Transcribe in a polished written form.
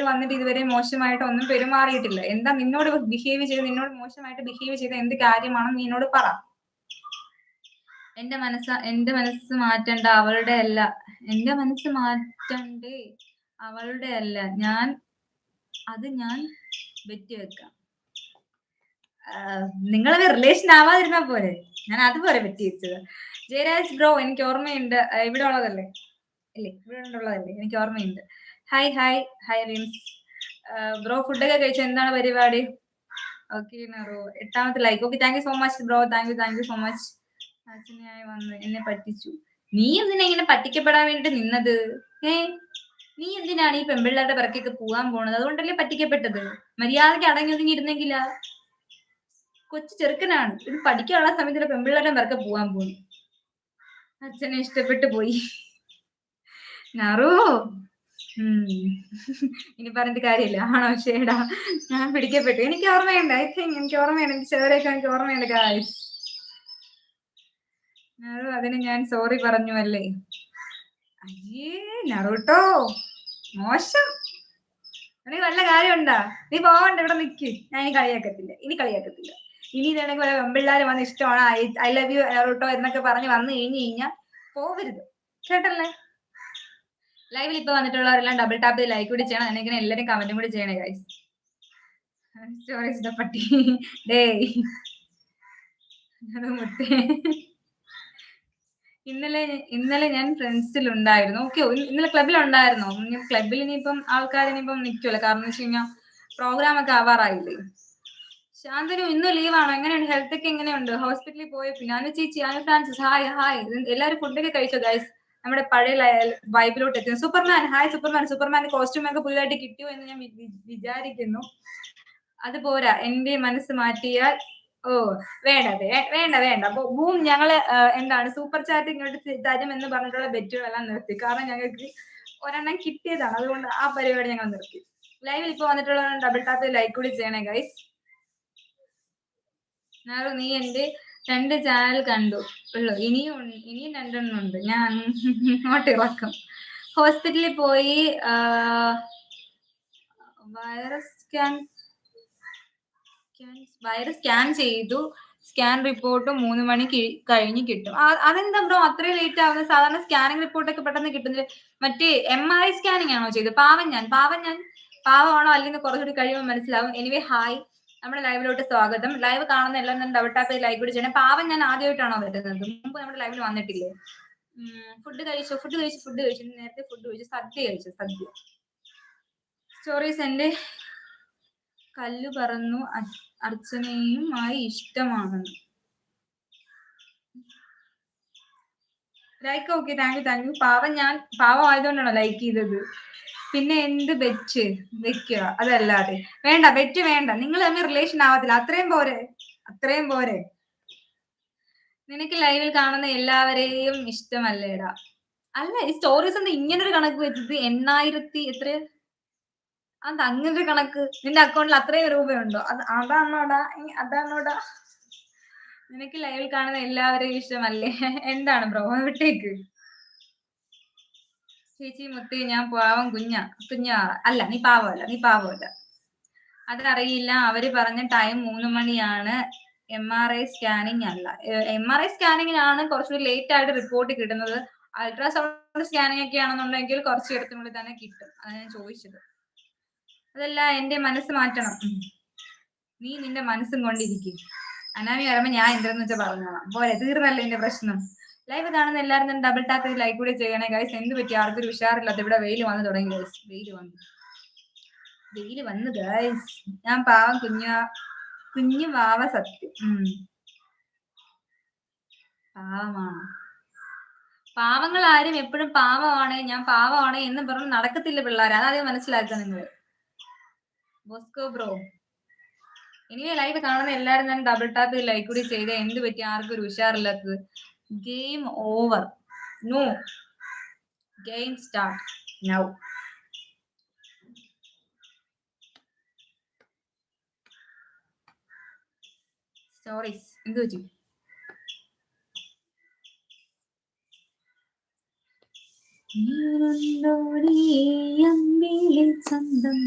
വന്നിട്ട് ഇതുവരെ മോശമായിട്ട് ഒന്നും പെരുമാറിയിട്ടില്ല. എന്താ നിന്നോട് ബിഹേവ് ചെയ്ത് നിന്നോട് മോശമായിട്ട് ബിഹേവ് ചെയ്ത എന്ത് കാര്യമാണെന്ന് നീ എന്നോട് പറ. എന്റെ മനസ്സ് മാറ്റണ്ട അവളുടെ അല്ല. എന്റെ മനസ്സ് മാറ്റണ്ടേ അവളുടെ അല്ല. ഞാൻ വെറ്റി വെക്കാം. നിങ്ങളത് റിലേഷൻ ആവാതിരുന്നാ പോലെ. ഞാൻ അതുപോലെ വെറ്റി വെച്ചത്. ജയരാജ് ബ്രോ എനിക്ക് ഓർമ്മയുണ്ട്. ഇവിടെ ഉള്ളതല്ലേ? ഇല്ലേ, ഇവിടെ ഉള്ളതല്ലേ? എനിക്ക് ഓർമ്മയുണ്ട്. Hi Rins bro. ഫുഡൊക്കെ കഴിച്ചു? എന്താണ് പരിപാടി? ഓക്കെ നെറോ 8ാമത്തെ like. Okay, thank you so much bro. Thank you so much. അച്ഛനായി വന്ന് എന്നെ പറ്റിച്ചു. നീ എന്തിനാ ഇങ്ങനെ പറ്റിക്കപ്പെടാൻ വേണ്ടിട്ട് നിന്നത്? നീ എന്തിനാണ് ഈ പെൺപിള്ളേരുടെ പിറക്കൊക്കെ പോകാൻ പോണത്? അതുകൊണ്ടല്ലേ പറ്റിക്കപ്പെട്ടത്. മര്യാദയ്ക്ക് അടങ്ങി ഒതുങ്ങി ഇരുന്നെങ്കിലാ. കൊച്ചു ചെറുക്കനാണ്. ഇത് പഠിക്കാനുള്ള സമയത്ത് പെൺപിള്ളേരുടെ പിറക്കെ പോകാൻ പോകുന്നു. അച്ഛനെ ഇഷ്ടപ്പെട്ടു പോയി. നാറു ഇനി പറഞ്ഞിട്ട് കാര്യമില്ല. ആണോ? ശേടാ, ഞാൻ പിടിക്കപ്പെട്ടു. എനിക്ക് ഓർമ്മയുണ്ട്. എനിക്ക് ഓർമ്മയുണ്ട്. എന്റെ ചെറുതൊക്കെ എനിക്ക് ഓർമ്മയുണ്ട്. ഗായ്സ്, നാറു അതിന് ഞാൻ സോറി പറഞ്ഞു അല്ലേ? അയ്യേ നറൂട്ടോ, മോശം. നിനക്ക് വല്ല കാര്യമുണ്ടാ? നീ പോവണ്ട, ഇവിടെ നിക്ക്. ഞാൻ ഇനി കളിയാക്കത്തില്ല. ഇനി ഇതാണെങ്കിൽ വല്ല പെൺപിള്ളേർ വന്ന് ഇഷ്ടമാണ് ഐ ലവ് യു നറൂട്ടോ എന്നൊക്കെ പറഞ്ഞ് വന്നു കഴിഞ്ഞാൽ പോവരുത്, കേട്ടല്ലേ? ലൈവിൽ ഇപ്പൊ വന്നിട്ടുള്ളവരെല്ലാം ഡബിൾ ടാപ്പ് ലൈക്ക് കൂടി ചെയ്യണം. അല്ലെങ്കിൽ എല്ലാരും കമന്റും കൂടി ചെയ്യണേ ഗൈസ്. സ്റ്റോറീസ് പട്ടി ഡേ ഇന്നലെ ഞാൻ ഫ്രണ്ട്സിലുണ്ടായിരുന്നു. ഓക്കെ, ഇന്നലെ ക്ലബിലുണ്ടായിരുന്നു. ക്ലബിൽ ഇനിയിപ്പം ആൾക്കാർ ഇനിയിപ്പം നിൽക്കുമല്ലോ. കാരണം എന്ന് വെച്ച് കഴിഞ്ഞാൽ പ്രോഗ്രാം ഒക്കെ ആവാറായില്ലേ. ശാന്തനു ഇന്ന് ലീവാണോ? എങ്ങനെയുണ്ട്? ഹെൽത്ത് ഒക്കെ എങ്ങനെയുണ്ട്? ഹോസ്പിറ്റലിൽ പോയ പിന്നെ ചേച്ചി, ഫ്രാൻസിസ്, ഹായ്. എല്ലാവരും ഫുഡൊക്കെ കഴിച്ചോ ഗൈസ്? നമ്മുടെ പഴയ വൈബിലോട്ട് എത്തുന്നു. സൂപ്പർമാൻ, ഹായ് സൂപ്പർമാന്റെ കോസ്റ്റ്യൂം ഒക്കെ പുതിയതായിട്ട് കിട്ടിയോ എന്ന് ഞാൻ വിചാരിക്കുന്നു. അത് പോരാ, എന്റെ മനസ്സ് മാറ്റിയാൽ വേണ്ട. ബൂം, ഞങ്ങള് എന്താണ് സൂപ്പർ ചാറ്റ് ഇങ്ങോട്ട് തരും എന്ന് പറഞ്ഞിട്ടുള്ള ബെറ്റുകളെല്ലാം നിർത്തി. കാരണം ഞങ്ങൾക്ക് ഒരെണ്ണം കിട്ടിയതാണ്. അതുകൊണ്ട് ആ പരിപാടി ഞങ്ങൾ നിർത്തി. ലൈവിൽ ഇപ്പൊ വന്നിട്ടുള്ള ഡബിൾ ടാപ്പ് ലൈക്ക് കൂടി ചെയ്യണേ ഗൈസ്. നീ എന്റെ 2 ചാനൽ കണ്ടു ഉള്ളു. ഇനിയും 2 ഉണ്ട്. ഞാൻ അങ്ങോട്ട് ഇറക്കും. ഹോസ്പിറ്റലിൽ പോയി വൈറസ് സ്കാൻ ചെയ്തു. സ്കാൻ റിപ്പോർട്ട് 3 മണിക്ക് കഴിഞ്ഞ് കിട്ടും. അതെന്താ ബ്രോ അത്രയും ലേറ്റ് ആവുന്നത്? സാധാരണ സ്കാനിങ് റിപ്പോർട്ടൊക്കെ പെട്ടെന്ന് കിട്ടുന്നത്. മറ്റേ MRI സ്കാനിങ് ആണോ ചെയ്തത്? പാവമാണോ അല്ലെങ്കിൽ കുറച്ചുകൂടി കഴിയുമ്പോൾ മനസ്സിലാവും. എനിവേ ഹായ്, നമ്മുടെ ലൈവിലോട്ട് സ്വാഗതം. ലൈവ് കാണുന്ന എല്ലാം ഡബിൾ ടാപ്പ് ലൈക്ക് കൂടി ചെയ്യണം. പാവം ഞാൻ ആദ്യമായിട്ടാണോ വരുന്നത്? മുമ്പ് നമ്മുടെ ലൈവിൽ വന്നിട്ടില്ലേ? ഫുഡ് കഴിച്ചു. നേരത്തെ ഫുഡ് കഴിച്ചു. സദ്യ. സ്റ്റോറീസ് എന്റെ കല്ലു പറഞ്ഞു അർച്ചനയുമായി ഇഷ്ടമാണെന്ന്. Like okay, thank U. പാവം ആയതുകൊണ്ടാണോ ലൈക്ക് ചെയ്തത്? പിന്നെ എന്ത് ബെറ്റ് വെക്കുക? അതല്ലാതെ വേണ്ട, ബെറ്റ് വേണ്ട. നിങ്ങൾ തമ്മിൽ റിലേഷൻ ആവത്തില്ല. അത്രയും പോരെ. നിനക്ക് ലൈവിൽ കാണുന്ന എല്ലാവരെയും ഇഷ്ടമല്ലേടാ? അല്ല, ഈ സ്റ്റോറീസ് എന്താ ഇങ്ങനൊരു കണക്ക് വെച്ചത്? 8000 എത്ര? അത് അങ്ങനൊരു കണക്ക്? നിന്റെ അക്കൗണ്ടിൽ അത്രയും രൂപയുണ്ടോ? അതാണോടാ? നിനക്ക് ലൈവിൽ കാണുന്ന എല്ലാവരെയും ഇഷ്ടമല്ലേ? എന്താണ് ബ്രോ, വിട്ടേക്ക്. ചേച്ചി മുത്തി, ഞാൻ പാവം കുഞ്ഞാ. അല്ല, നീ പാവമല്ല. അതറിയില്ല. അവര് പറഞ്ഞ ടൈം 3 മണിയാണ്. MRI സ്കാനിങ് അല്ല. MRI സ്കാനിങ്ങിനാണ് കുറച്ചുകൂടി ലേറ്റ് ആയിട്ട് റിപ്പോർട്ട് കിട്ടുന്നത്. അൾട്രാസൗണ്ട് സ്കാനിങ് ഒക്കെ ആണെന്നുണ്ടെങ്കിൽ കുറച്ച് ഇടത്തിനുള്ളിൽ തന്നെ കിട്ടും. അതാണ് ഞാൻ ചോദിച്ചത്. അതല്ല, എന്റെ മനസ്സ് മാറ്റണം. നീ നിന്റെ മനസ്സും കൊണ്ടിരിക്കും. അനാമി വരുമ്പോ ഞാൻ എന്തെന്ന് വെച്ചാൽ പറഞ്ഞോളാം. പോലെ തീർന്നല്ലേ എന്റെ പ്രശ്നം. ലൈവ് കാണുന്ന എല്ലാവരും തന്നെ ഡബിൾ ടാപ്പ് ലൈക്ക് കൂടി ചെയ്യണേ ഗൈസ്. എന്ത് പറ്റി? ആർക്കൊരു ഉഷാറില്ലാത്ത? ഇവിടെ വെയിൽ വന്നു തുടങ്ങി ഗൈസ്. വെയിൽ വന്നു ഗൈസ്. ഞാൻ പാവം കുഞ്ഞു വാവ. സത്യം പാവമാണ്. പാവങ്ങൾ ആരും എപ്പോഴും ഞാൻ പാവമാണ് എന്ന് പറഞ്ഞ് നടക്കത്തില്ല പിള്ളേർ. അതാദ്യം മനസ്സിലാക്കുക നിങ്ങൾ. ബോസ്കോ ബ്രോ, ഇനി ലൈവ് കാണുന്ന എല്ലാരും തന്നെ ഡബിൾ ടാപ്പ് ലൈക്ക് കൂടി ചെയ്ത്. എന്ത് പറ്റി? ആർക്കൊരു ഉഷാറില്ലാത്തത്? Game over. No, game start now. Stories എന്ത് പറ്റി? ചന്തം